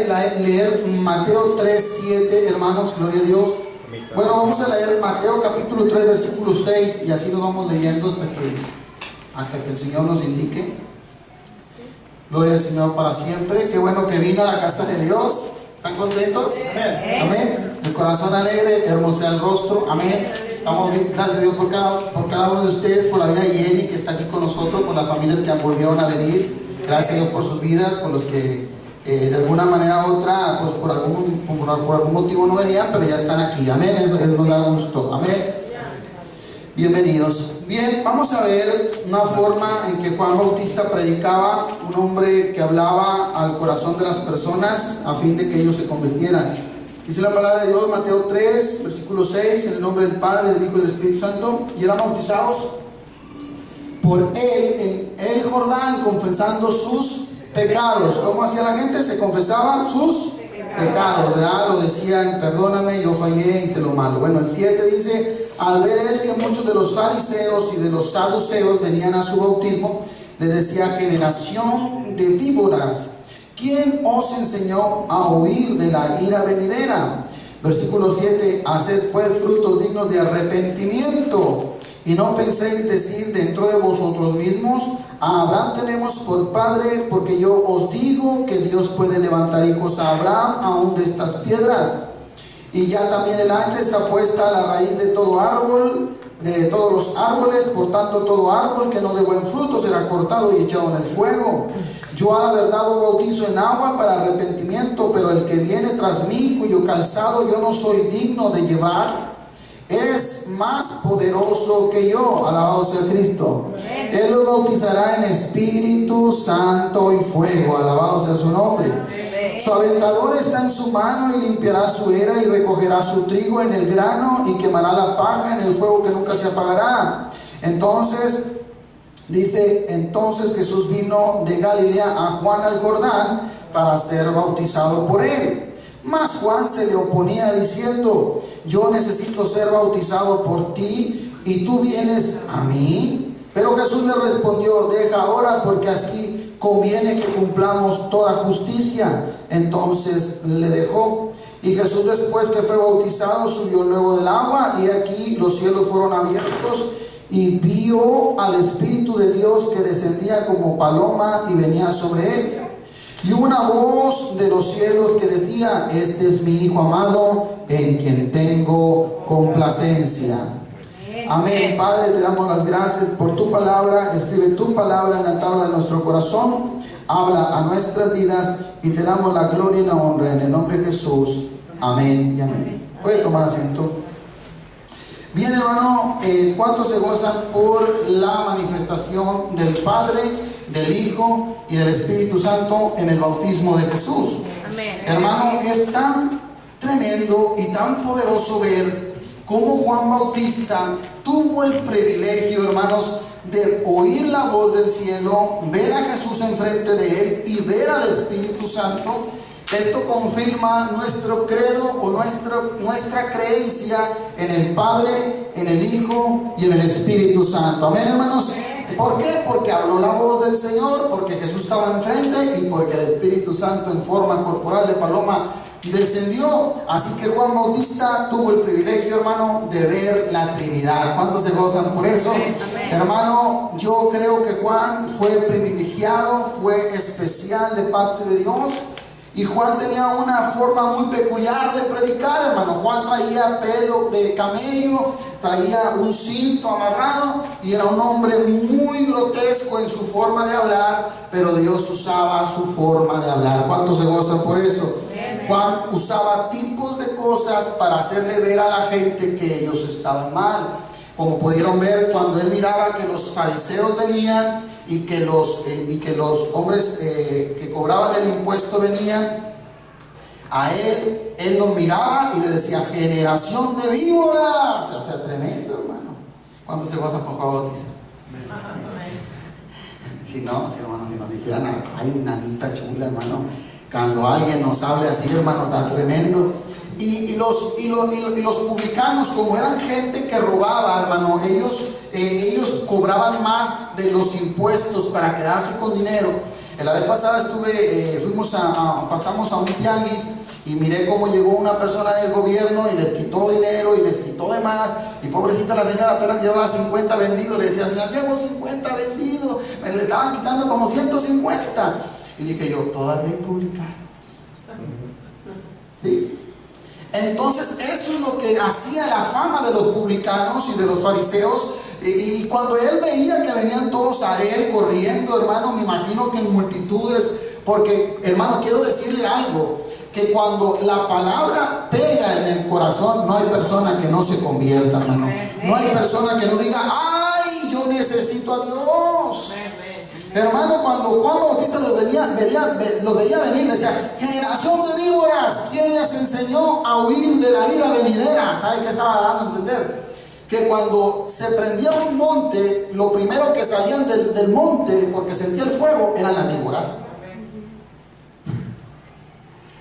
leer Mateo 3, 7, hermanos, gloria a Dios. Bueno, vamos a leer Mateo capítulo 3, versículo 6, y así lo vamos leyendo hasta que el Señor nos indique. Gloria al Señor para siempre. Qué bueno que vino a la casa de Dios. ¿Están contentos? Amén. Amén. El corazón alegre, hermoso el rostro. Amén. Estamos bien, gracias a Dios por cada uno de ustedes, por la vida de Jenny que está aquí con nosotros, por las familias que volvieron a venir. Gracias a Dios por sus vidas, por los que de alguna manera u otra, pues por algún motivo no venían, pero ya están aquí. Amén. Eso nos da gusto. Amén. Bienvenidos. Bien, vamos a ver una forma en que Juan Bautista predicaba, un hombre que hablaba al corazón de las personas a fin de que ellos se convirtieran. Dice la palabra de Dios, Mateo 3, versículo 6, en el nombre del Padre, del Hijo y del Espíritu Santo, y eran bautizados por él en el Jordán, confesando sus pecados. ¿Cómo hacía la gente? Se confesaba sus pecados, ¿verdad? Lo decían, perdóname, yo fallé, hice lo malo. Bueno, el 7 dice, al ver él que muchos de los fariseos y de los saduceos venían a su bautismo, les decía, generación de víboras, ¿quién os enseñó a huir de la ira venidera? Versículo 7, haced pues frutos dignos de arrepentimiento, y no penséis decir dentro de vosotros mismos, a Abraham tenemos por padre, porque yo os digo que Dios puede levantar hijos a Abraham aún de estas piedras. Y ya también el hacha está puesta a la raíz de todo árbol, de todos los árboles, por tanto todo árbol que no dé buen fruto será cortado y echado en el fuego. Yo a la verdad os bautizo en agua para arrepentimiento, pero el que viene tras mí, cuyo calzado yo no soy digno de llevar, es más poderoso que yo. Alabado sea Cristo. Él los bautizará en Espíritu Santo y fuego. Alabado sea su nombre. Su aventador está en su mano, y limpiará su era y recogerá su trigo en el grano y quemará la paja en el fuego que nunca se apagará. Entonces Jesús vino de Galilea a Juan al Jordán para ser bautizado por él. Mas Juan se le oponía diciendo, yo necesito ser bautizado por ti y tú vienes a mí. Pero Jesús le respondió, deja ahora, porque así conviene que cumplamos toda justicia. Entonces le dejó. Y Jesús, después que fue bautizado, subió luego del agua, y aquí los cielos fueron abiertos, y vio al Espíritu de Dios que descendía como paloma y venía sobre él. Y una voz de los cielos que decía, este es mi Hijo amado, en quien tengo complacencia. Amén. Padre, te damos las gracias por tu palabra. Escribe tu palabra en la tabla de nuestro corazón. Habla a nuestras vidas y te damos la gloria y la honra en el nombre de Jesús. Amén y amén. Puede tomar asiento. Bien, hermano, ¿cuántos se gozan por la manifestación del Padre, del Hijo y del Espíritu Santo en el bautismo de Jesús? Amén. Hermano, es tan tremendo y tan poderoso ver cómo Juan Bautista tuvo el privilegio, hermanos, de oír la voz del cielo, ver a Jesús enfrente de él y ver al Espíritu Santo. Esto confirma nuestro credo o nuestra creencia en el Padre, en el Hijo y en el Espíritu Santo. Amén, hermanos. ¿Por qué? Porque habló la voz del Señor, porque Jesús estaba enfrente y porque el Espíritu Santo en forma corporal de paloma descendió. Así que Juan Bautista tuvo el privilegio, hermano, de ver la Trinidad. ¿Cuántos se gozan por eso? Amén. Hermano, yo creo que Juan fue privilegiado, fue especial de parte de Dios. Y Juan tenía una forma muy peculiar de predicar, hermano. Juan traía pelo de camello, traía un cinto amarrado y era un hombre muy grotesco en su forma de hablar, pero Dios usaba su forma de hablar. ¿Cuántos se gozan por eso? Juan usaba tipos de cosas para hacerle ver a la gente que ellos estaban mal. Como pudieron ver cuando él miraba que los fariseos venían y que los hombres que cobraban el impuesto venían a él los miraba y le decía, generación de víboras. O sea, tremendo, hermano. ¿Cuándo se goza con Juan Bautista? Si nos dijeran, ay, nanita chula, hermano, cuando alguien nos hable así, hermano, está tremendo. Y los publicanos, como eran gente que robaba, hermano, ellos cobraban más de los impuestos para quedarse con dinero. La vez pasada pasamos a un tianguis y miré cómo llegó una persona del gobierno y les quitó dinero y les quitó de más. Y pobrecita la señora apenas llevaba 50 vendidos. Le decía, ya llevo 50 vendidos. Me le estaban quitando como 150. Y dije yo, todavía hay publicanos. ¿Sí? Entonces eso es lo que hacía la fama de los publicanos y de los fariseos. Y cuando él veía que venían todos a él corriendo, hermano, me imagino que en multitudes, porque, hermano, quiero decirle algo, que cuando la palabra pega en el corazón, no hay persona que no se convierta, hermano. No hay persona que no diga, ay, yo necesito a Dios. Hermano, cuando Juan Bautista lo veía venir, decía, generación de víboras, ¿quién les enseñó a huir de la ira venidera? ¿Sabe qué estaba dando a entender? Que cuando se prendía un monte, lo primero que salían del monte, porque sentía el fuego, eran las víboras.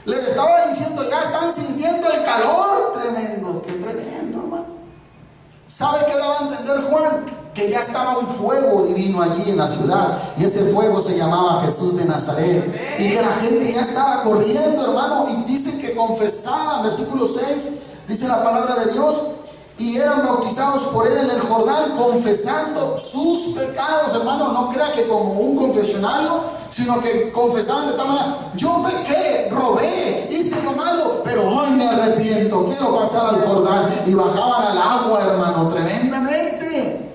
Les estaba diciendo, ya están sintiendo el calor. Tremendo, qué tremendo, hermano. ¿Sabe qué daba a entender Juan? Que ya estaba un fuego divino allí en la ciudad, y ese fuego se llamaba Jesús de Nazaret, y que la gente ya estaba corriendo, hermano, y dice que confesaban, versículo 6, dice la palabra de Dios, y eran bautizados por él en el Jordán, confesando sus pecados. Hermano, no crea que como un confesionario, sino que confesaban de tal manera, yo pequé, robé, hice lo malo, pero hoy me arrepiento, quiero pasar al Jordán. Y bajaban al agua, hermano, tremendamente.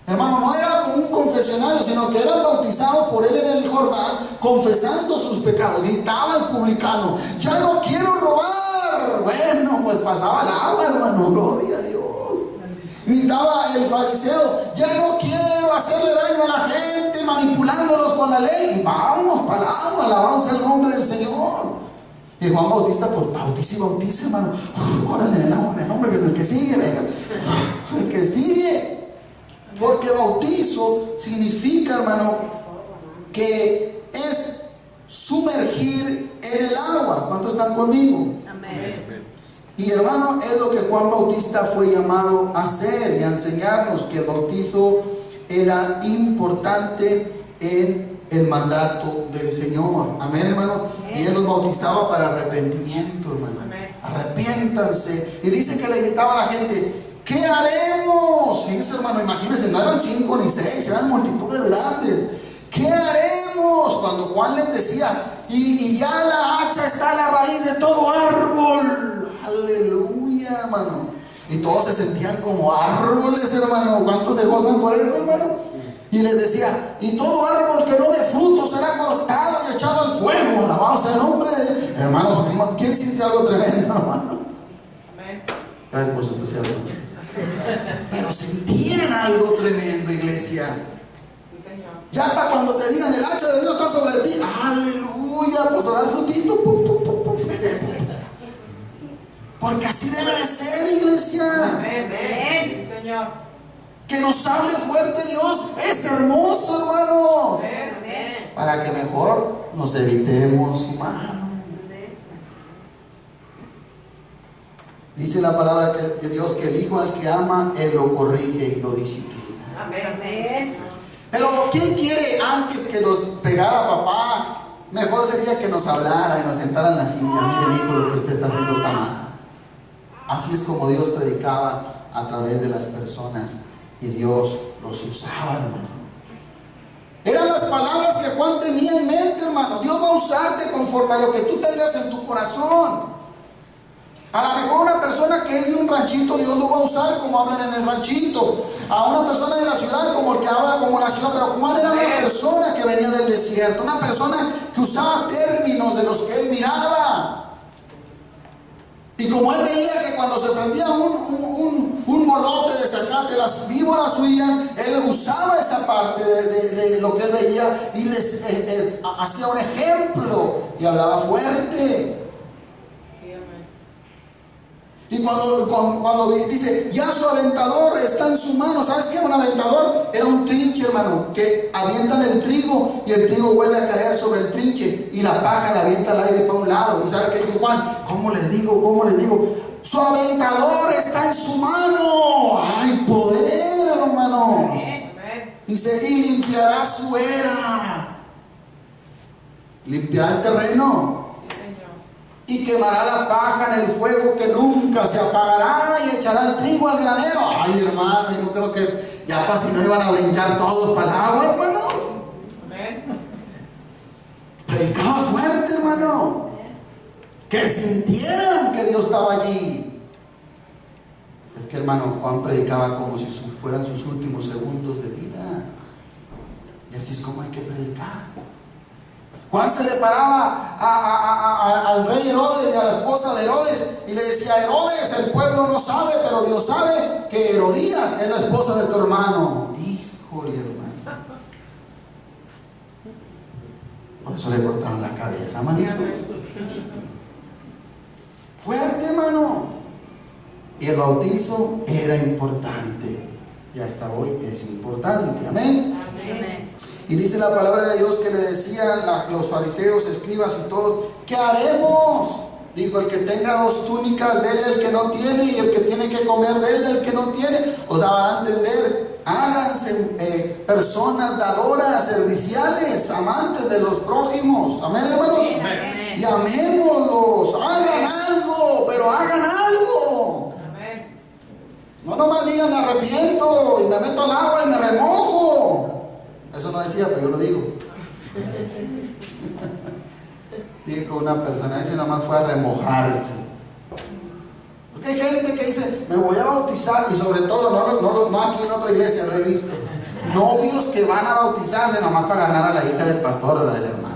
Hermano, no era como un confesionario, sino que eran bautizados por él en el Jordán, confesando sus pecados. Gritaba el publicano, ya no quiero robar. Bueno, pues pasaba el agua, hermano, gloria a Dios. Gritaba el fariseo, ya no quiero hacerle daño a la gente, manipulándolos con la ley. Y vamos para el agua, alabamos el nombre del Señor. Y Juan Bautista, pues bautice, hermano. Órale, en el nombre que es el que sigue, venga. El que sigue. Porque bautizo significa, hermano, que es sumergir en el agua. ¿Cuántos están conmigo? Amén. Y hermano, es lo que Juan Bautista fue llamado a hacer y a enseñarnos, que el bautizo era importante en el mandato del Señor. Amén, hermano. Amén. Y él los bautizaba para arrepentimiento, hermano. Amén. Arrepiéntanse. Y dice que le gritaba a la gente, ¿qué haremos? Fíjense, hermano, imagínense, no eran 5 ni 6, eran multitudes grandes. ¿Qué haremos? Cuando Juan les decía, y ya la hacha está a la raíz de todo árbol. Aleluya, hermano. Y todos se sentían como árboles, hermano. ¿Cuántos se gozan por eso, hermano? Y les decía, y todo árbol que no dé fruto será cortado y echado al fuego. Alabamos el nombre de... Hermanos, ¿quién siente algo tremendo, hermano? Amén. Tal vez pues usted sea algo. Pero sentían algo tremendo, iglesia. Ya para cuando te digan el hacha de Dios está sobre ti, aleluya, pues a dar frutito. Porque así debe de ser, iglesia. Amén, Señor. Que nos hable fuerte Dios es hermoso, hermanos. Amén. Para que mejor nos evitemos, hermano. Dice la palabra de Dios que el hijo al que ama, él lo corrige y lo disciplina. Amén. Pero ¿quién quiere antes que nos pegara papá? Mejor sería que nos hablara y nos sentara en la silla. Mire, hijo, lo que usted está haciendo está mal. Así es como Dios predicaba a través de las personas, y Dios los usaba, hermano. Eran las palabras que Juan tenía en mente, hermano. Dios va a usarte conforme a lo que tú tengas en tu corazón. A lo mejor una persona que es de un ranchito, Dios lo va a usar como hablan en el ranchito. A una persona de la ciudad como el que habla como la ciudad. Pero Juan era una persona que venía del desierto, una persona que usaba términos de los que él miraba. Y como él veía que cuando se prendía un molote de zacate, las víboras huían, él usaba esa parte de lo que él veía y les hacía un ejemplo y hablaba fuerte. Y cuando dice, ya su aventador está en su mano. ¿Sabes qué? Un aventador era un trinche, hermano, que avientan el trigo y el trigo vuelve a caer sobre el trinche y la paja la avienta al aire para un lado. ¿Y sabe qué dijo Juan? ¿Cómo les digo? Su aventador está en su mano. ¡Ay, poder, hermano! Dice, y limpiará su era. limpiará el terreno y quemará la paja en el fuego que nunca se apagará y echará el trigo al granero. Ay, hermano, yo creo que ya casi no iban a brincar todos para el agua, hermanos. Predicaba fuerte, hermano, que sintieran que Dios estaba allí. Es que, hermano, Juan predicaba como si fueran sus últimos segundos de vida, y así es como hay que predicar. Juan se le paraba al rey Herodes y a la esposa de Herodes y le decía: Herodes, el pueblo no sabe, pero Dios sabe que Herodías es la esposa de tu hermano. Híjole, hermano. Por eso le cortaron la cabeza, manito. Fuerte, hermano. Y el bautizo era importante. Y hasta hoy es importante. Amén. Amén. Y dice la palabra de Dios que le decían los fariseos, escribas y todos: ¿qué haremos? Dijo: el que tenga 2 túnicas, déle al que no tiene, y el que tiene que comer, déle al que no tiene. Os daba a entender: háganse personas dadoras, serviciales, amantes de los prójimos. Amén, hermanos. Amén. Y amémoslos. Hagan algo, pero hagan algo. Amén. No nomás digan: me arrepiento y me meto al agua y me remojo. Eso no decía, pero yo lo digo. Dijo una persona: ese nomás fue a remojarse. Porque hay gente que dice: me voy a bautizar, y sobre todo, no aquí en otra iglesia lo he visto, novios que van a bautizarse nomás para ganar a la hija del pastor o la del hermano.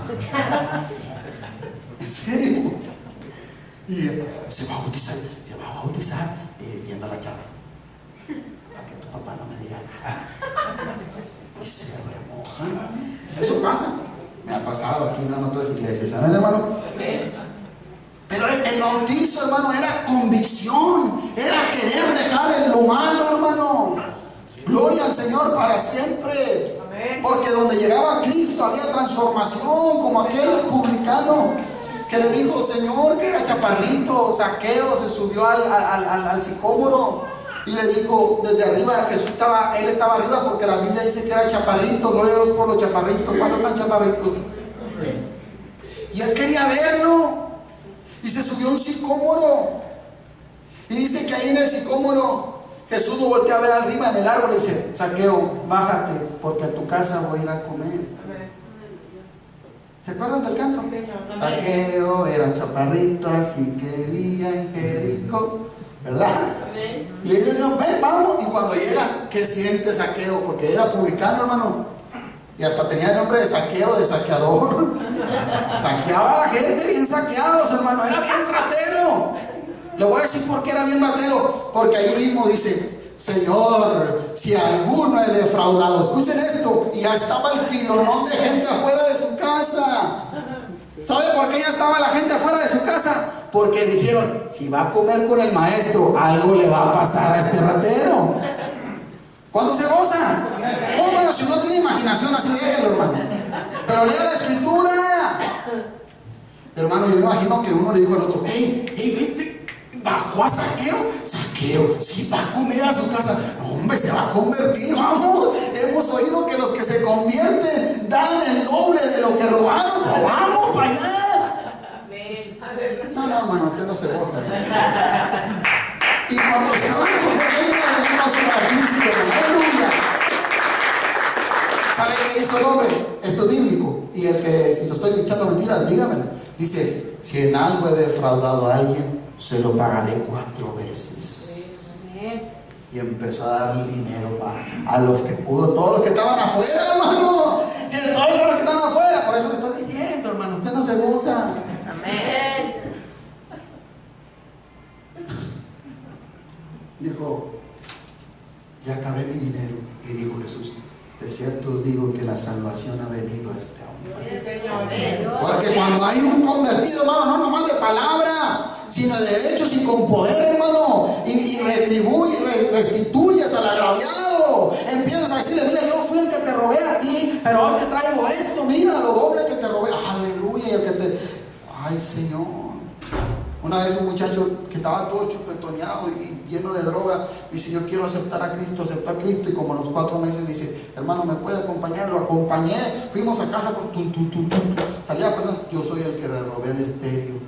¿En serio? Y se va a bautizar viendo la llave, para que tu papá no me diga nada. Y se remojan. Eso pasa. Me ha pasado aquí en otras iglesias. ¿Saben, hermano? Pero el bautizo, hermano, era convicción. Era querer dejar lo malo, hermano. Gloria al Señor para siempre. Porque donde llegaba Cristo había transformación, como aquel publicano que le dijo: Señor, que era chaparrito, Zaqueo, se subió al sicómoro y le dijo desde arriba. Él estaba arriba porque la Biblia dice que era chaparrito. Gloria a Dios por los chaparritos. ¿Cuántos están chaparritos? Y él quería verlo y se subió a un sicómoro, y dice que ahí en el sicómoro Jesús lo voltea a ver arriba en el árbol y dice: Zaqueo, bájate, porque a tu casa voy a ir a comer. ¿Se acuerdan del canto? Zaqueo era un chaparrito, así que vivía en Jericó, ¿verdad? Y le dice: Señor, ven, vamos. Y cuando llega, ¿qué siente Zaqueo? Porque era publicano, hermano, y hasta tenía el nombre de saqueo, de saqueador. Saqueaba a la gente, bien saqueados, hermano. Era bien ratero. Le voy a decir por qué era bien ratero. Porque ahí mismo dice: Señor, si alguno he defraudado. Escuchen esto. Y ya estaba el filonón de gente afuera de su casa. ¿Sabe por qué ya estaba la gente afuera de su casa? Porque dijeron: si va a comer con el maestro, algo le va a pasar a este ratero. ¿Cuándo se goza? Oh, bueno, si no tiene imaginación, así déjelo, hermano. Pero lea la escritura. Hermano, yo me imagino que uno le dijo al otro: vente. Bajó a Zaqueo. Zaqueo, si va a comer a su casa. No, hombre, se va a convertir, vamos. Hemos oído que los que se convierten dan el doble de lo que robaron. Pues vamos para allá. No, hermano, usted no se goza. Y cuando estaban con él, para Cristo, aleluya. ¿Sabe qué hizo el hombre? Esto es bíblico. Y el que, si lo estoy echando mentiras, dígamelo. Dice: si en algo he defraudado a alguien, se lo pagaré 4 veces. Y empezó a dar dinero a los que pudo, todos los que estaban afuera, hermano. Y de todos los que estaban afuera. Por eso le estoy diciendo, hermano, usted no se goza. Amén. Dijo: ya acabé mi dinero. Y dijo Jesús: de cierto os digo que la salvación ha venido a este hombre. Porque cuando hay un convertido, hermano, no nomás de palabra, sino de hechos y con poder, hermano, y restituyes al agraviado, empiezas a decirle: mira, yo fui el que te robé a ti, pero hoy te traigo esto, mira, lo doble que te robé. Aleluya. Y el que te... ay, Señor. Una vez un muchacho que estaba todo chupetoneado y lleno de droga, dice: yo quiero aceptar a Cristo. Aceptó a Cristo, y como a los 4 meses dice: hermano, ¿me puede acompañar? Lo acompañé, fuimos a casa, salía, perdón, yo soy el que le robé el estéreo.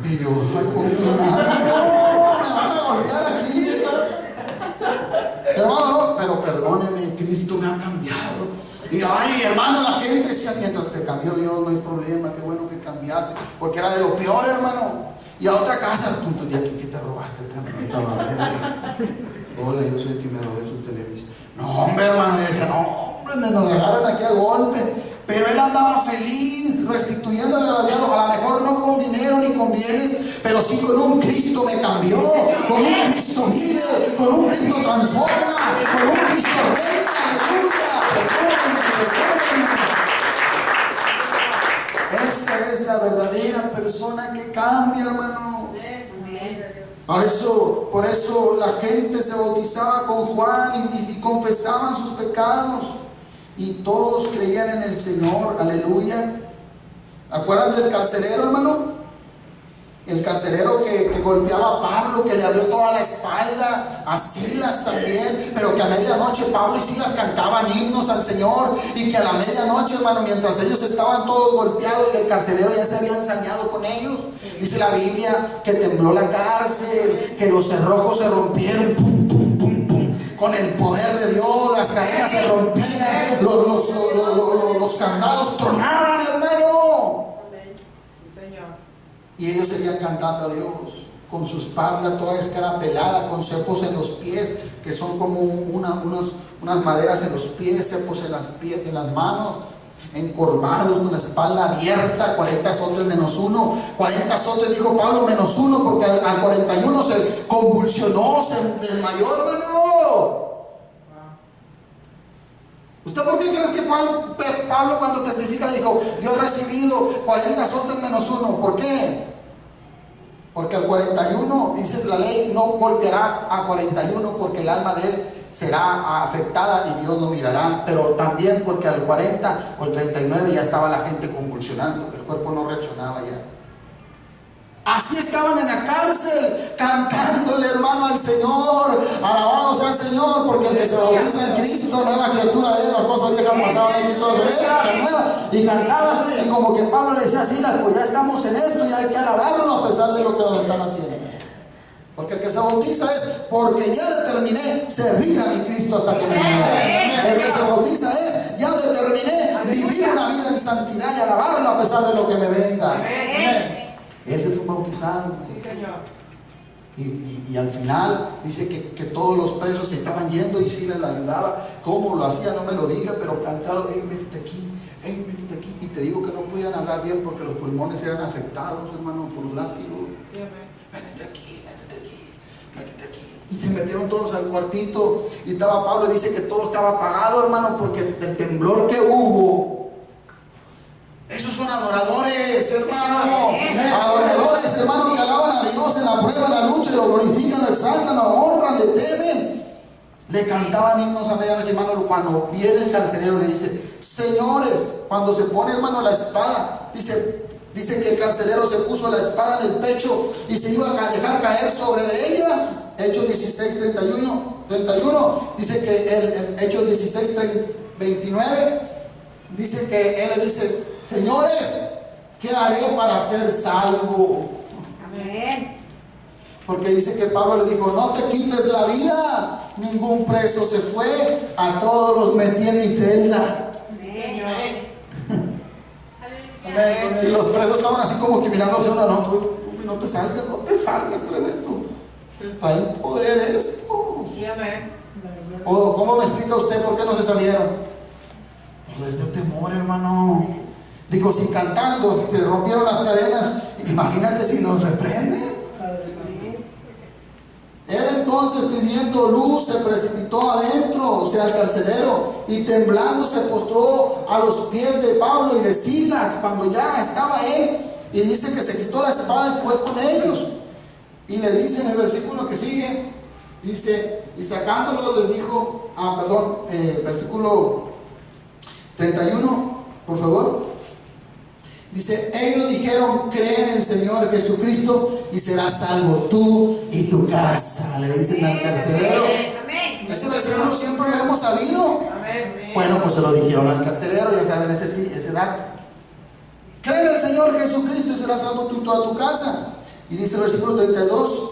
Y yo, ay, ¿por qué me van a golpear aquí? Hermano, no, pero perdónenme, Cristo me ha cambiado. Y ay, hermano, la gente decía, mientras te cambió Dios, no hay problema, qué bueno que cambiaste, porque era de lo peor, hermano. Y a otra casa, tú de aquí que te robaste, te preguntaba, hola, yo soy el que me robé su televisor. No, hombre, hermano, y decía, no, hombre, nos agarran aquí a golpe. Pero él andaba feliz, restituyéndole al agraviado, a lo mejor no con dinero ni con bienes, pero sí con un Cristo me cambió, con un Cristo vive, con un Cristo transforma, con un Cristo reina, aleluya, perdóneme. Esa es la verdadera persona que cambia, hermano. Por eso la gente se bautizaba con Juan y confesaban sus pecados. Y todos creían en el Señor, aleluya. ¿Acuerdan del carcelero, hermano? El carcelero que golpeaba a Pablo, que le abrió toda la espalda, a Silas también, pero que a medianoche Pablo y Silas cantaban himnos al Señor, y que a la medianoche, hermano, mientras ellos estaban todos golpeados y el carcelero ya se había ensañado con ellos, dice la Biblia que tembló la cárcel, que los cerrojos se rompieron, pum, pum, pum, pum. Con el poder de Dios, las cadenas se rompían, los candados tronaban, hermano. Y ellos seguían cantando a Dios, con su espalda toda escarapelada, con cepos en los pies, que son como unas maderas en los pies, cepos en las manos, encorvados, con la espalda abierta, 40 azotes menos 1. 40 azotes, dijo Pablo, menos 1, porque al 41 se convulsionó, se desmayó, hermano. ¿Usted por qué cree que Pablo cuando testifica dijo, yo he recibido 40 azotes menos 1? ¿Por qué? Porque al 41 dice la ley, no golpearás a 41 porque el alma de él será afectada y Dios lo mirará, pero también porque al 40 o al 39 ya estaba la gente convulsionando, el cuerpo no reaccionaba ya. Así estaban en la cárcel, cantándole, hermano, al Señor, alabado sea el Señor, porque el que se bautiza en Cristo, nueva criatura es, las cosas viejas pasaron, aquí todo es hecha nueva, y cantaban, y como que Pablo le decía así, pues ya estamos en esto, ya hay que alabarlo a pesar de lo que nos están haciendo. Porque el que se bautiza es, porque ya determiné servir a mi Cristo hasta que me muera. El que se bautiza es, ya determiné vivir una vida en santidad y alabarlo a pesar de lo que me venga. Ese es un bautizado. Sí, Señor. Y al final dice que todos los presos se estaban yendo y sí les ayudaba. ¿Cómo lo hacía? No me lo diga, pero cansado, métete aquí, métete aquí. Y te digo que no podían hablar bien porque los pulmones eran afectados, hermano, por los látigos. Sí, Métete aquí, métete aquí, métete aquí. Y se metieron todos al cuartito. Y estaba Pablo, dice que todo estaba apagado, hermano, porque del temblor que hubo. Esos son adoradores, hermano. Adoradores, hermano, que alaban a Dios en la prueba, en la lucha, y lo glorifican, lo exaltan, lo honran, le temen. Le cantaban himnos a medianoche, hermano. Cuando viene el carcelero le dice, señores, cuando se pone, hermano, la espada, dice que el carcelero se puso la espada en el pecho y se iba a dejar caer sobre de ella. Hechos 16, 31, dice que Hechos 16, 29, dice que él le dice, señores, ¿qué haré para ser salvo? Amén. Porque dice que Pablo le dijo, no te quites la vida, ningún preso se fue, a todos los metí en mi celda. Amén. Y los presos estaban así como que mirándose uno al otro, no te salgas, tremendo. Traen poder esto. Sí, amén. O, ¿cómo me explica usted por qué no se salieron? Pues es de temor, hermano. Digo, si cantando, si te rompieron las cadenas, imagínate si nos reprenden. Él entonces, pidiendo luz, se precipitó adentro, o sea, el carcelero, y temblando se postró a los pies de Pablo y de Silas cuando ya estaba él, y dice que se quitó la espada y fue con ellos. Y le dice en el versículo que sigue, dice, y sacándolo le dijo, versículo 31, por favor. Dice, ellos dijeron, cree en el Señor Jesucristo y serás salvo tú y tu casa. Le dicen al carcelero. Ese versículo siempre lo hemos sabido. Bueno, pues se lo dijeron al carcelero, ya saben ese dato. cree en el Señor Jesucristo y serás salvo tú y toda tu casa. Y dice el versículo 32,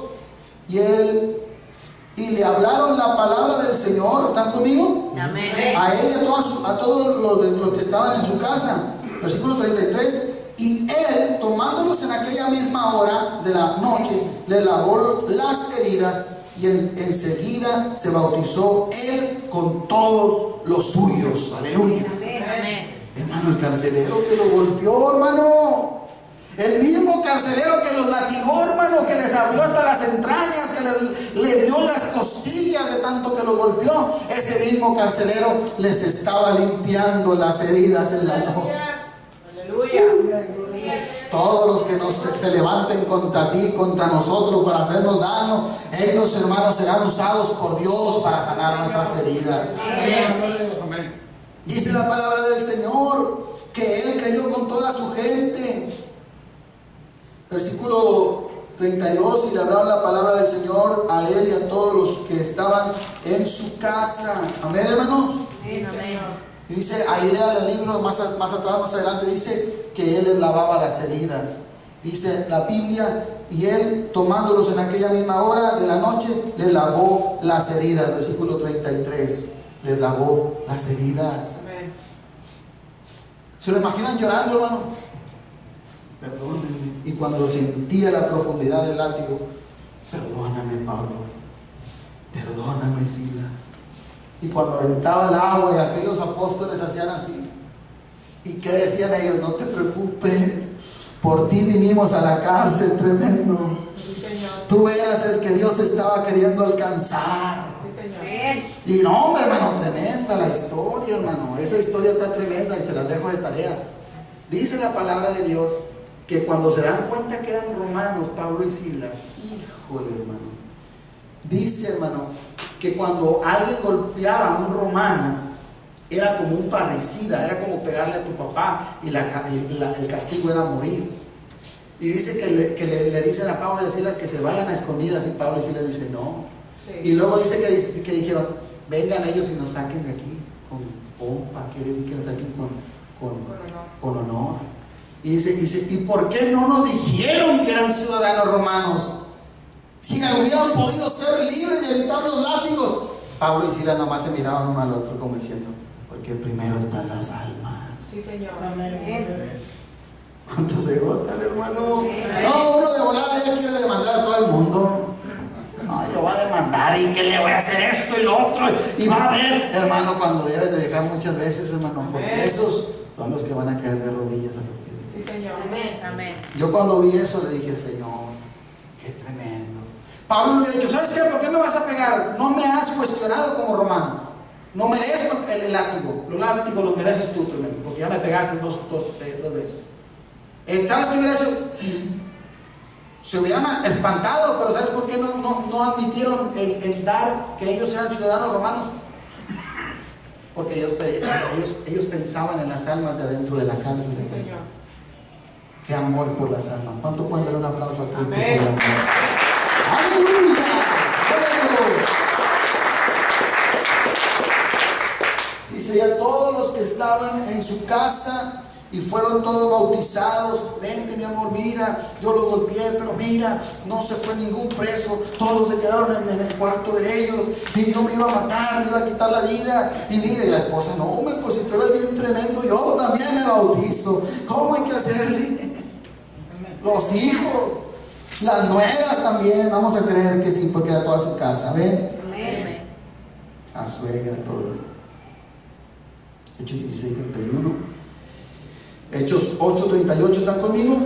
y le hablaron la palabra del Señor. ¿Están conmigo? Amén. A él y a todos los que estaban en su casa. Versículo 33. Y él, tomándolos en aquella misma hora de la noche, le lavó las heridas y enseguida se bautizó él con todos los suyos. Aleluya. Amén. Hermano, el carcelero que lo golpeó, hermano. El mismo carcelero que los latigó, hermano, que les abrió hasta las entrañas, que le vio las costillas de tanto que lo golpeó. Ese mismo carcelero les estaba limpiando las heridas en la noche. Aleluya. Todos los que se levanten contra ti, contra nosotros, para hacernos daño, ellos, hermanos, serán usados por Dios para sanar nuestras heridas. Amén. Dice la palabra del Señor que él creyó con toda su gente. Versículo 32, y le hablaron la palabra del Señor a él y a todos los que estaban en su casa. Amén, hermanos. Amén. Y dice, ahí lea el libro más atrás, más adelante, dice que él les lavaba las heridas. Dice la Biblia, y él, tomándolos en aquella misma hora de la noche, les lavó las heridas. Versículo 33, les lavó las heridas. Amén. ¿Se lo imaginan llorando, hermano? Perdónenme. Y cuando sentía la profundidad del látigo, perdóname, Pablo, perdóname, Silas. Y cuando aventaba el agua y aquellos apóstoles hacían así, ¿y qué decían ellos? No te preocupes, por ti vinimos a la cárcel, tremendo. Tú eras el que Dios estaba queriendo alcanzar. Y no, hombre, hermano, tremenda la historia, hermano. Esa historia está tremenda y se la dejo de tarea. Dice la palabra de Dios que cuando se dan cuenta que eran romanos, Pablo y Silas, híjole, hermano, dice, hermano, que cuando alguien golpeaba a un romano, era como un parricida, era como pegarle a tu papá, y el castigo era morir. Y dice que le dicen a Pablo y a Silas que se vayan a escondidas, y Pablo y Silas dicen no. Sí. Y luego dice que dijeron, vengan ellos y nos saquen de aquí con pompa, quiere decir que nos saquen con honor. Y dice, ¿y por qué no nos dijeron que eran ciudadanos romanos? Si hubieran podido ser libres y evitar los látigos. Pablo y Silas nomás se miraban uno al otro como diciendo, porque primero están las almas. Sí, Señor. Amén. ¿Cuántos se gozan, hermano? No, uno de volada ya quiere demandar a todo el mundo. No, lo va a demandar y que le voy a hacer esto y lo otro. Y va a ver, hermano, cuando debes de dejar muchas veces, hermano, porque esos son los que van a caer de rodillas a los pies de Cristo. Sí, Señor. Amén. Amén. Yo cuando vi eso le dije, Señor, qué tremendo. Pablo le había dicho, ¿sabes qué? ¿Por qué me vas a pegar? No me has cuestionado como romano. No merezco el látigo. Los látigos los mereces tú, tremendo, porque ya me pegaste dos veces. ¿Sabes qué hubiera hecho? Se hubieran espantado, pero ¿sabes por qué no admitieron el dar que ellos sean ciudadanos romanos? Porque ellos pensaban en las almas de adentro de la cárcel. Sí, Señor. Qué amor por las almas. ¿Cuánto pueden darle un aplauso a Cristo? Amén. Por el amor? ¡Aleluya! Dice, ya todos los que estaban en su casa y fueron todos bautizados. Vente, mi amor, mira, yo los golpeé, pero mira, no se fue ningún preso. Todos se quedaron en el cuarto de ellos. Y yo me iba a matar, me iba a quitar la vida. Y mira, y la esposa, no, pues si tú eres bien tremendo, yo también me bautizo. ¿Cómo hay que hacerle? Los hijos, las nueras también, vamos a creer que sí, porque era toda su casa. ¿Ven? Amén. A suegra, todo. Hechos 16:31. Hechos 8:38, ¿están conmigo?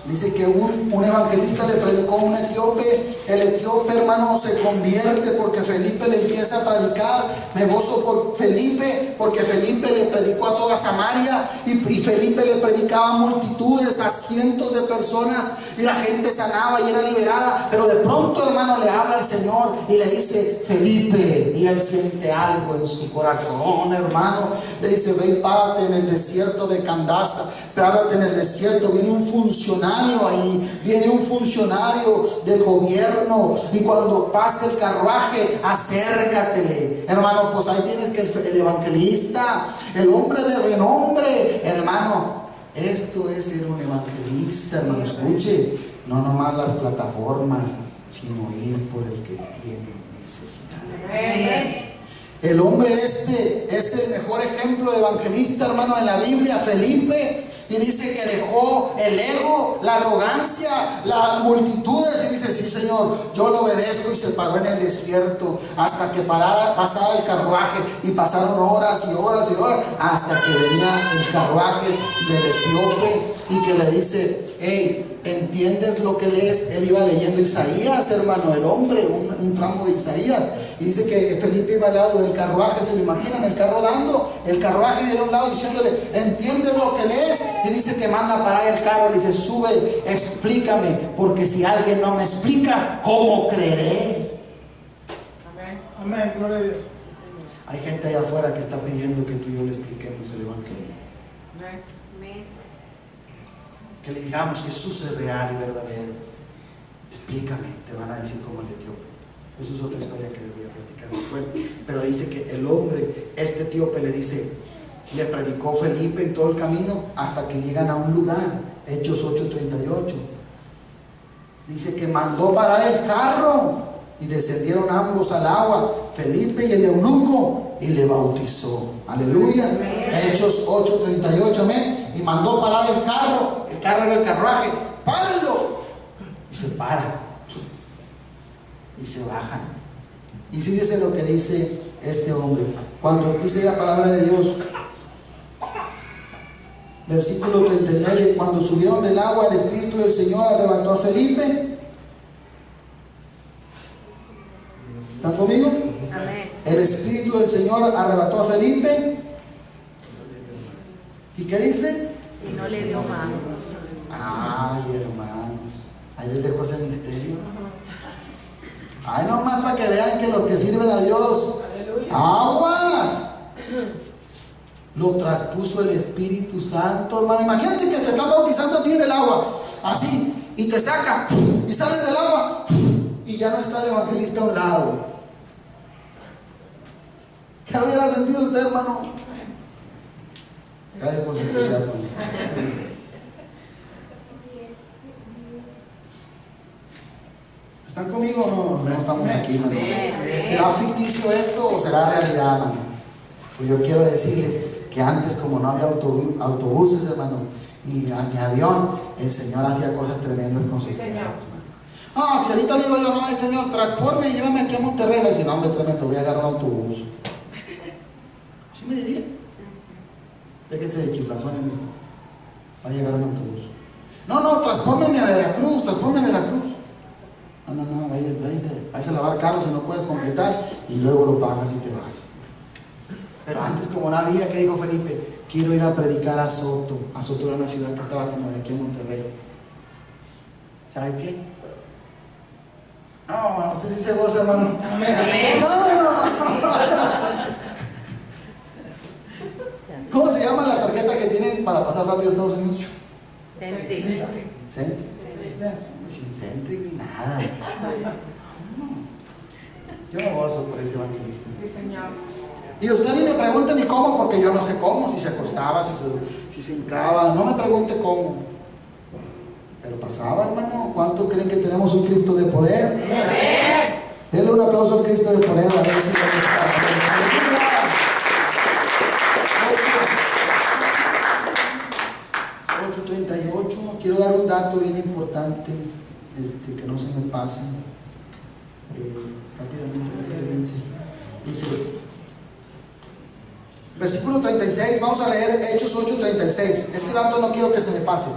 Dice que un evangelista le predicó a un etíope. El etíope, hermano, se convierte porque Felipe le empieza a predicar. Me gozo por Felipe, porque Felipe le predicó a toda Samaria y Felipe le predicaba a multitudes, a cientos de personas, y la gente sanaba y era liberada. Pero de pronto, hermano, le habla el Señor y le dice, Felipe, y él siente algo en su corazón, hermano. Le dice, ve y párate en el desierto de Candaza. Párate en el desierto. Viene un funcionario ahí, viene un funcionario del gobierno, y cuando pase el carruaje, acércatele, hermano. Pues ahí tienes que el evangelista, el hombre de renombre, hermano, Esto es ser un evangelista, hermano. Escuche, no nomás las plataformas, sino ir por el que tiene necesidad. El hombre este es el mejor ejemplo de evangelista, hermano, en la Biblia, Felipe. Y dice que dejó el ego, la arrogancia, las multitudes. Y dice: sí, Señor, yo lo obedezco. Y se paró en el desierto hasta que pasara el carruaje. Y pasaron horas y horas y horas hasta que venía el carruaje del etíope. Y que le dice: hey, ¿entiendes lo que lees? Él iba leyendo Isaías, hermano, el hombre, un tramo de Isaías. Y dice que Felipe iba al lado del carruaje. ¿Se lo imaginan? El carro dando, el carruaje viene a un lado diciéndole: ¿entiendes lo que lees? Y dice que manda a parar el carro. Le dice: sube, explícame, porque si alguien no me explica, ¿cómo creeré? Amén. Amén, gloria a Dios. Hay gente allá afuera que está pidiendo que tú y yo le expliquemos el evangelio, Amén. que le digamos: Jesús es real y verdadero. Explícame. Te van a decir como el etíope. Eso es otra historia que les voy a platicar después. Pero dice que el hombre, este etíope, le dice, le predicó Felipe en todo el camino hasta que llegan a un lugar. Hechos 8:38. Dice que mandó parar el carro y descendieron ambos al agua, Felipe y el eunuco, y le bautizó. Aleluya. Hechos 8:38. Amén. Y mandó parar el carro era el carruaje. ¡Párenlo! Y se para y se bajan. Y fíjese lo que dice este hombre cuando dice la palabra de Dios, versículo 39: cuando subieron del agua, el Espíritu del Señor arrebató a Felipe. ¿Están conmigo? Amén. El Espíritu del Señor arrebató a Felipe. ¿Y qué dice? Y no le vio más. Ay, hermanos, ahí les dejo ese misterio. Ay, nomás para que vean que los que sirven a Dios, aguas, lo traspuso el Espíritu Santo, hermano. Imagínate que te están bautizando a ti en el agua, así, y te saca, y sales del agua, y ya no está el evangelista a un lado. ¿Qué hubiera sentido usted, hermano? Gracias por su entusiasmo. ¿Están conmigo o no? No estamos aquí, hermano. ¿Será ficticio esto o será realidad, hermano? Pues yo quiero decirles que antes, como no había autobuses, hermano, ni avión, el Señor hacía cosas tremendas con sus siervos, hermano. No, si ahorita le digo yo: no, el Señor, transporme, llévame aquí a Monterrey. Y si no, hombre, tremendo, voy a agarrar un autobús. ¿Sí me diría? Déjese de chiflazones, mijo. Va a llegar un autobús. No, transpórmeme a Veracruz, transpórmeme a Veracruz. No, vais a lavar carros si no puedes completar y luego lo pagas y te vas. Pero antes, como no había, ¿qué dijo Felipe? Quiero ir a predicar a Soto. A Soto era una ciudad que estaba como de aquí en Monterrey. ¿Sabe qué? No, bueno, usted sí se goza, hermano. No. ¿Cómo se llama la tarjeta que tienen para pasar rápido a Estados Unidos? Centri. Sin Centri ni nada. Yo me gozo por ese evangelista. Sí, Señor. Y usted ni me pregunte ni cómo, porque yo no sé cómo, si se acostaba, si se hincaba, no me pregunte cómo. Pero pasaba, hermano. ¿Cuánto creen que tenemos un Cristo de poder? Amén. Denle un aplauso al Cristo de poder, a ver si quiero dar un dato bien importante, que no se me pase. Rápidamente. Dice, versículo 36, vamos a leer Hechos 8:36. Este dato no quiero que se me pase.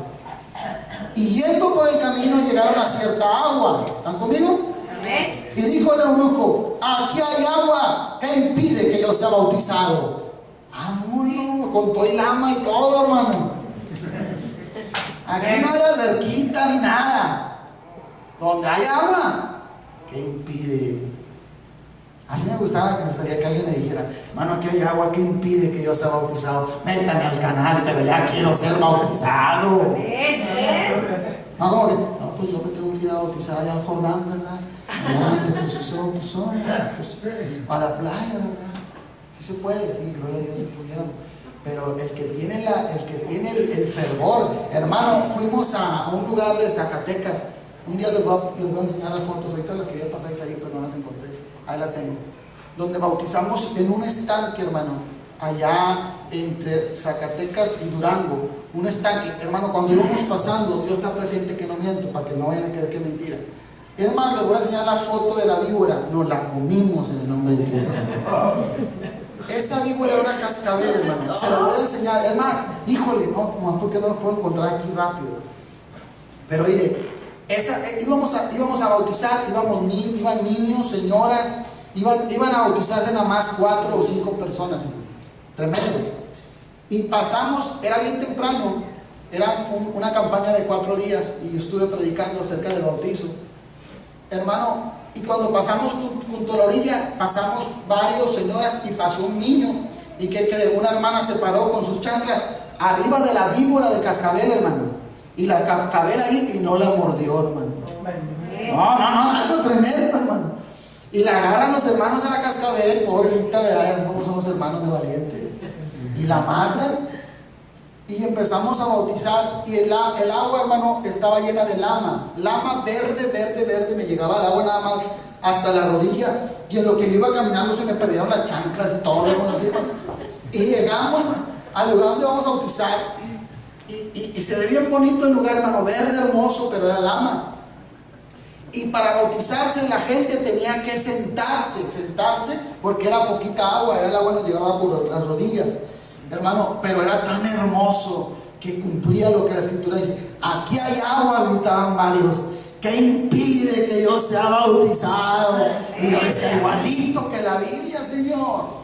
Y yendo por el camino llegaron a cierta agua. ¿Están conmigo? Amén. Y dijo el eunuco: aquí hay agua, ¿qué impide que yo sea bautizado? Vámonos, con todo el lama y todo, hermano. Aquí no hay alberquita ni nada. Donde hay agua, ¿qué impide? Así me gustaría que alguien me dijera: hermano, aquí hay agua, ¿qué impide que yo sea bautizado? Métame al canal, pero ya quiero ser bautizado. No, como que, no, pues yo me tengo que ir a bautizar allá al Jordán, ¿verdad? Allá donde Jesús se bautizó, ¿verdad? Pues, a la playa, ¿verdad? Sí se puede, sí, gloria a Dios, si pudieran. Pero el que tiene el fervor, hermano, fuimos a un lugar de Zacatecas. Un día les voy a enseñar las fotos. Ahorita las quería pasar ahí, pero no las encontré. Ahí la tengo. Donde bautizamos en un estanque, hermano, allá entre Zacatecas y Durango. Un estanque, hermano, cuando íbamos pasando, Dios está presente, que no miento, para que no vayan a creer que es mentira. Es más, les voy a enseñar la foto de la víbora. Nos la comimos en el nombre de Cristo. Esa víbora era una cascabel, hermano. Se la voy a enseñar. Es más, híjole, no, porque no lo puedo encontrar aquí rápido. Pero mire, íbamos a bautizar, iban niños, señoras, iban a bautizar de nada más 4 o 5 personas. Tremendo. Y pasamos, era bien temprano, era una campaña de 4 días y yo estuve predicando acerca del bautizo. Hermano, y cuando pasamos junto a la orilla, pasamos varios señoras y pasó un niño. Y que una hermana se paró con sus chanclas arriba de la víbora de cascabel, hermano. Y la cascabel ahí y no la mordió, hermano. No, algo tremendo, hermano. Y la agarran los hermanos a la cascabel, pobrecita, ¿verdad? Ya como son los hermanos de Valiente. Y la matan. Y empezamos a bautizar. Y el agua, hermano, estaba llena de lama. Lama verde. Me llegaba el agua nada más hasta la rodilla. Y en lo que yo iba caminando se me perdieron las chanclas y todo. Así, y llegamos al lugar donde vamos a bautizar. Y se ve bien bonito el lugar, hermano. Verde, hermoso, pero era lama. Y para bautizarse la gente tenía que sentarse porque era poquita agua. El agua nos llegaba por las rodillas, hermano, pero era tan hermoso que cumplía lo que la escritura dice. Aquí hay agua, gritaban varios. ¿Qué impide que yo sea bautizado? Y yo decía, igualito que la Biblia, Señor.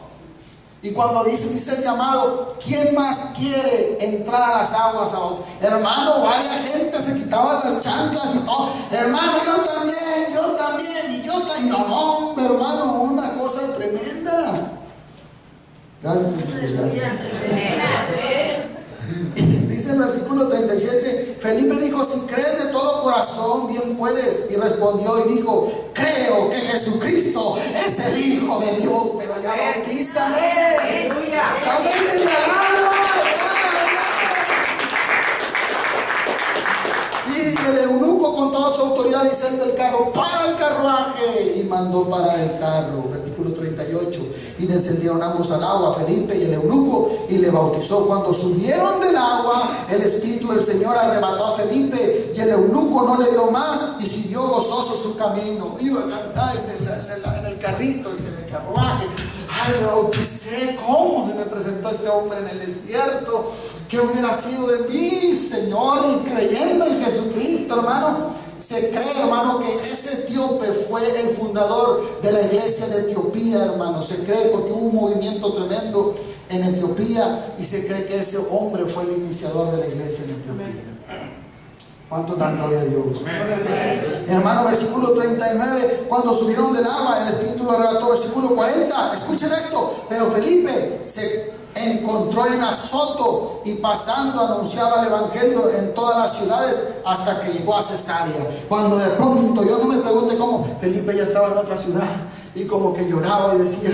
Y cuando dice el llamado, ¿quién más quiere entrar a las aguas? Hermano, varias gente se quitaban las chanclas y todo. Hermano, yo también, y yo también. No, hombre, hermano, una cosa tremenda. Gracias. Dice el versículo 37, Felipe dijo, si crees de todo corazón, bien puedes. Y respondió y dijo, creo que Jesucristo es el Hijo de Dios, pero ya bautízame. Cámbiame la agua. Y el eunuco con toda su autoridad le dice del carro, para el carruaje, y mandó para el carro. Versículo 38, y descendieron ambos al agua, Felipe y el eunuco, y le bautizó. Cuando subieron del agua, el Espíritu del Señor arrebató a Felipe, y el eunuco no le dio más, y siguió gozoso su camino. Iba a cantar en el carrito, en el carruaje. Ay, me bauticé, ¿cómo se me presentó este hombre en el desierto? ¿Qué hubiera sido de mí, Señor? Y creyendo en Jesucristo, hermano, se cree, hermano, que ese etíope fue el fundador de la iglesia de Etiopía, hermano. Se cree porque hubo un movimiento tremendo en Etiopía y se cree que ese hombre fue el iniciador de la iglesia en Etiopía. ¿Cuánto dan gloria a Dios? Hermano, versículo 39, cuando subieron del agua, el Espíritu lo arrebató. Versículo 40, escuchen esto. Pero Felipe se encontró en Azoto y pasando anunciaba el evangelio en todas las ciudades hasta que llegó a Cesarea. Cuando de pronto, yo no me pregunte cómo, Felipe ya estaba en otra ciudad y como que lloraba y decía,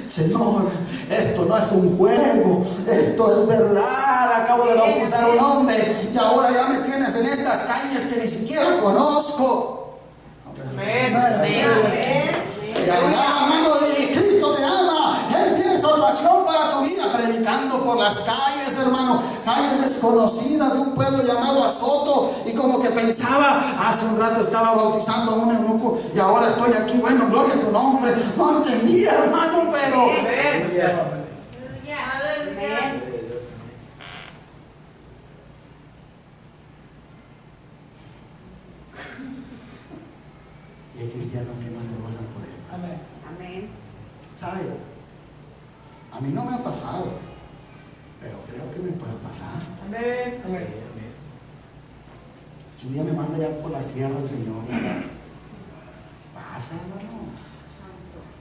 Señor, esto no es un juego, esto es verdad. Acabo de bautizar a un hombre y ahora ya me tienes en estas calles que ni siquiera conozco. Y allá, hermano, Cristo te ama, Él tiene salvación para tu vida, predicando por las calles, hermano, calles desconocidas de un pueblo llamado Azoto. Y como que pensaba, hace un rato estaba bautizando a un eunuco y ahora estoy aquí, bueno, gloria a tu nombre. No entendía, hermano, pero y hay cristianos que no se gozan por esto. Amén. ¿Sabe? A mí no me ha pasado, pero creo que me puede pasar. Amén. Que un día me manda ya por la sierra el Señor. Pasa, hermano.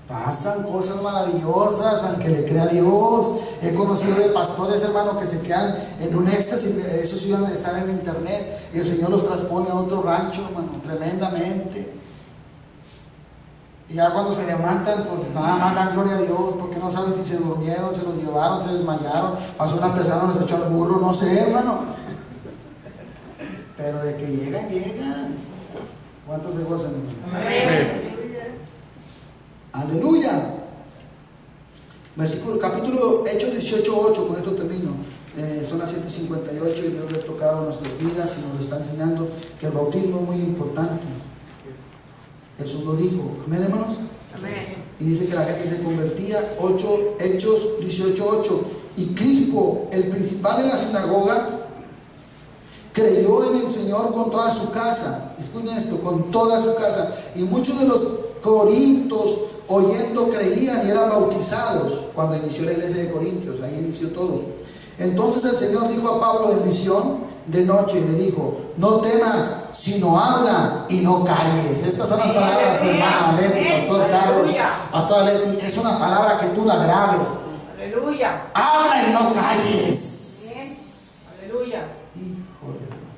Pasan cosas maravillosas al que le crea a Dios. He conocido de pastores, hermano, que se quedan en un éxtasis. Esos iban a estar en internet y el Señor los transpone a otro rancho, hermano, tremendamente. Y ya cuando se levantan, pues nada más dan gloria a Dios, porque no saben si se durmieron, se los llevaron, se desmayaron, pasó una persona, les echó al burro, no sé, hermano. Pero de que llegan, llegan. ¿Cuántos se gozan? Amén. Aleluya. Versículo, capítulo Hechos 18:8, con esto termino. Son las 7:58 y Dios le ha tocado a nuestras vidas y nos está enseñando que el bautismo es muy importante. Jesús lo dijo. Amén, hermanos. Amén. Y dice que la gente se convertía. Hechos 18:8. Y Crispo, el principal de la sinagoga, creyó en el Señor con toda su casa. Escuchen esto, con toda su casa. Y muchos de los corintios, oyendo, creían y eran bautizados. Cuando inició la iglesia de Corintios, ahí inició todo. Entonces el Señor dijo a Pablo en visión de noche, le dijo: no temas, sino habla y no calles. Estas son las palabras, hermana Leti, pastor Carlos, pastora Leti. Es una palabra que tú la grabes. Aleluya. Habla y no calles. Aleluya. Híjole, hermano.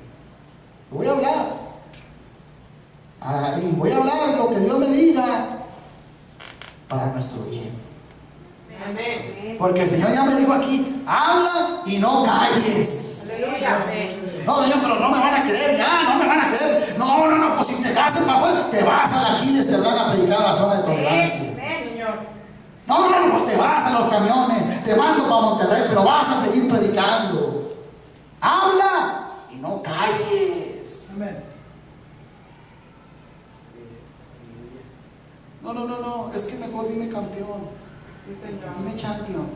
Voy a hablar. Y voy a hablar lo que Dios me diga para nuestro bien. Amén. Porque el Señor ya me dijo aquí: habla y no calles. Aleluya. No, Señor, pero no me van a creer ya, no me van a creer. No, pues si te vas para afuera, te vas a la Aquiles, te van a predicar a la zona de tolerancia. Amén, Señor. No, pues te vas a los camiones, te mando para Monterrey, pero vas a seguir predicando. Habla y no calles. Amén. No, es que mejor dime campeón, dime champion,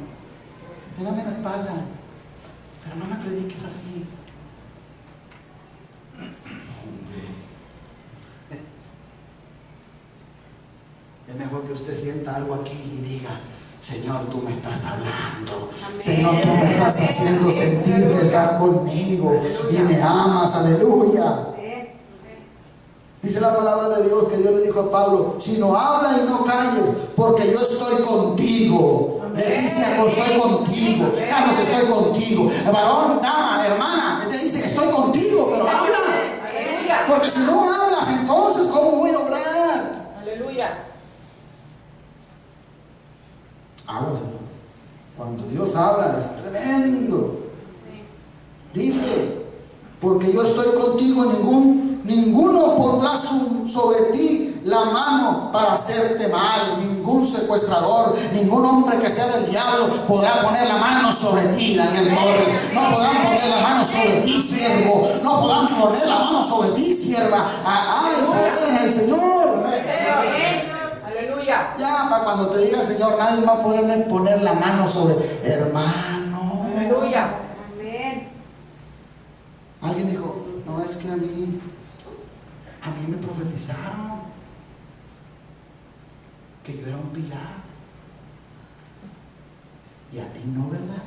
pégame la espalda, pero no me prediques así. Hombre, es mejor que usted sienta algo aquí y diga: Señor, tú me estás hablando. Amén. Señor, tú me estás haciendo sentir que estás conmigo y me amas. Aleluya. Dice la palabra de Dios que Dios le dijo a Pablo: si no habla y no calles, porque yo estoy contigo. Leticia, yo estoy contigo. Carlos, estoy contigo. El varón, dama, hermana, te dice: estoy contigo, pero habla. Aleluya. Porque si no hablas, entonces ¿cómo voy a obrar? Aleluya. Aguas, hermano. Cuando Dios habla es tremendo. Dice: porque yo estoy contigo, ninguno pondrá sobre ti la mano para hacerte mal. Ningún secuestrador, ningún hombre que sea del diablo podrá poner la mano sobre ti, Daniel Torres. No podrán poner la mano sobre ti, siervo. No podrán poner la mano sobre ti, sierva. Hay poder en el Señor. Aleluya. Ya, para cuando te diga el Señor, nadie va a poder poner la mano sobre hermano. Aleluya. Alguien dijo: no, es que a mí me profetizaron que yo era un pilar. Y a ti no, ¿verdad?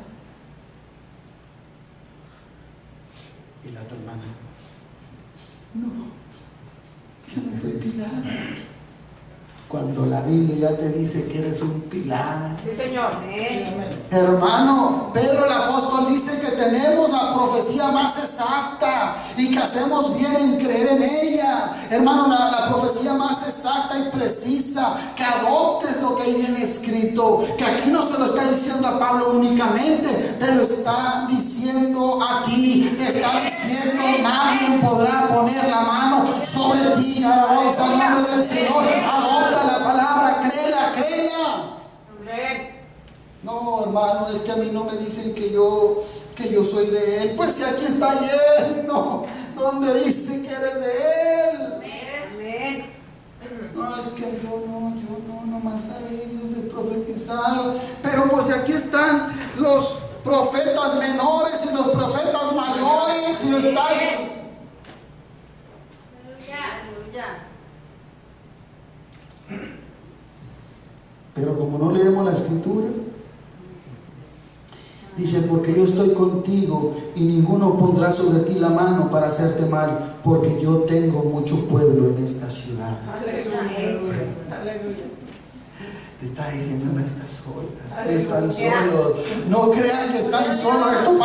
Y la otra hermana: no, yo no soy pilar. Cuando la Biblia ya te dice que eres un pilar. Sí, Señor. Hermano, Pedro el apóstol dice que tenemos la profecía más exacta y que hacemos bien en creer en ella. Hermano, la profecía más exacta y precisa, que adoptes lo que ahí viene escrito, que aquí no se lo está diciendo a Pablo únicamente, te lo está diciendo a ti, te está diciendo: nadie podrá poner la mano sobre ti. Alabamos al nombre del Señor. Adopta la palabra, créela. Amén. No, hermano, es que a mí no me dicen que yo soy de Él. Pues si aquí está lleno, donde dice que eres de Él. Amén. No, es que yo no, nomás a ellos les profetizaron. Pero pues si aquí están los profetas menores y los profetas mayores y están... Pero como no leemos la escritura, dice: porque yo estoy contigo y ninguno pondrá sobre ti la mano para hacerte mal, porque yo tengo mucho pueblo en esta ciudad. Aleluya. Aleluya. Te está diciendo, no estás sola, no están solos, no crean que están solos. Esto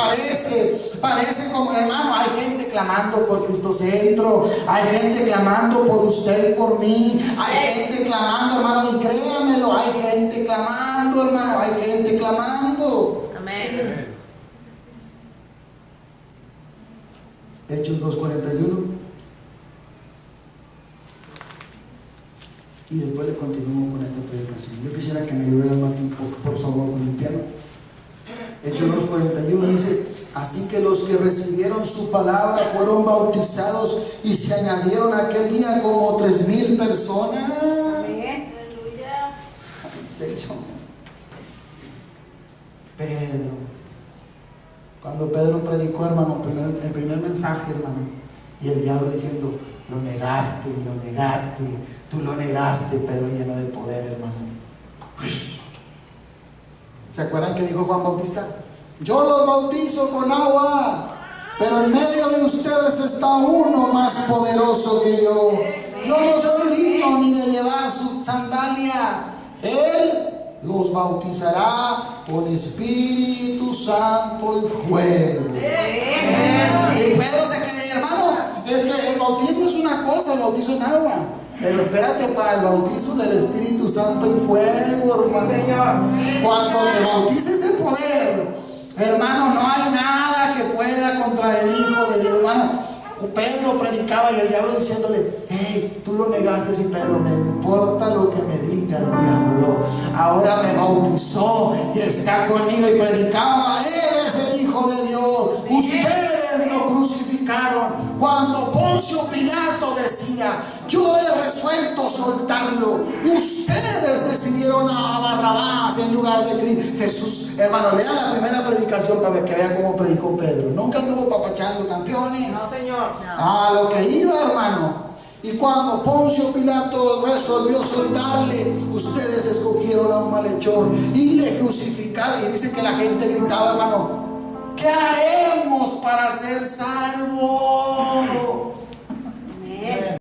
parece como, hermano, hay gente clamando por Cristo Centro, hay gente clamando por usted y por mí, hay gente clamando, hermano, y créamelo, hay gente clamando, hermano, hay gente clamando. Amén. Hechos 2:41. Y después le continúo con esta predicación. Yo quisiera que me ayudara Martín, por favor, con el piano. Hechos 2:41 dice: así que los que recibieron su palabra fueron bautizados y se añadieron aquel día como 3,000 personas. Amén. Aleluya. Pedro. Cuando Pedro predicó, hermano, el primer mensaje, hermano, y el diablo diciendo: lo negaste, tú lo negaste, Pedro, lleno de poder, hermano. ¿Se acuerdan que dijo Juan Bautista? Yo los bautizo con agua, pero en medio de ustedes está uno más poderoso que yo. Yo no soy digno ni de llevar su sandalia. Él los bautizará con Espíritu Santo y fuego. Y Pedro se quedó, hermano, es que el bautismo es una cosa, el bautizo en agua. Pero espérate para el bautizo del Espíritu Santo y fuego, hermano. Cuando te bautices en poder, hermano, no hay nada que pueda contra el Hijo de Dios, hermano. Pedro predicaba y el diablo diciéndole: hey, tú lo negaste. Y Pedro: me importa lo que me diga el diablo, ahora me bautizó y está conmigo y predicaba: él es el Hijo de Dios, ustedes lo crucificaron. Cuando Poncio Pilato decía: yo he resuelto soltarlo, ustedes decidieron a Barrabás en lugar de Cristo. Jesús, hermano, lea la primera predicación para que vea cómo predicó Pedro. Nunca anduvo papachando campeones. No, Señor. A lo que iba, hermano. Y cuando Poncio Pilato resolvió soltarle, ustedes escogieron a un malhechor y le crucificaron. Y dice que la gente gritaba, hermano: ¿qué haremos para ser salvos? Amén.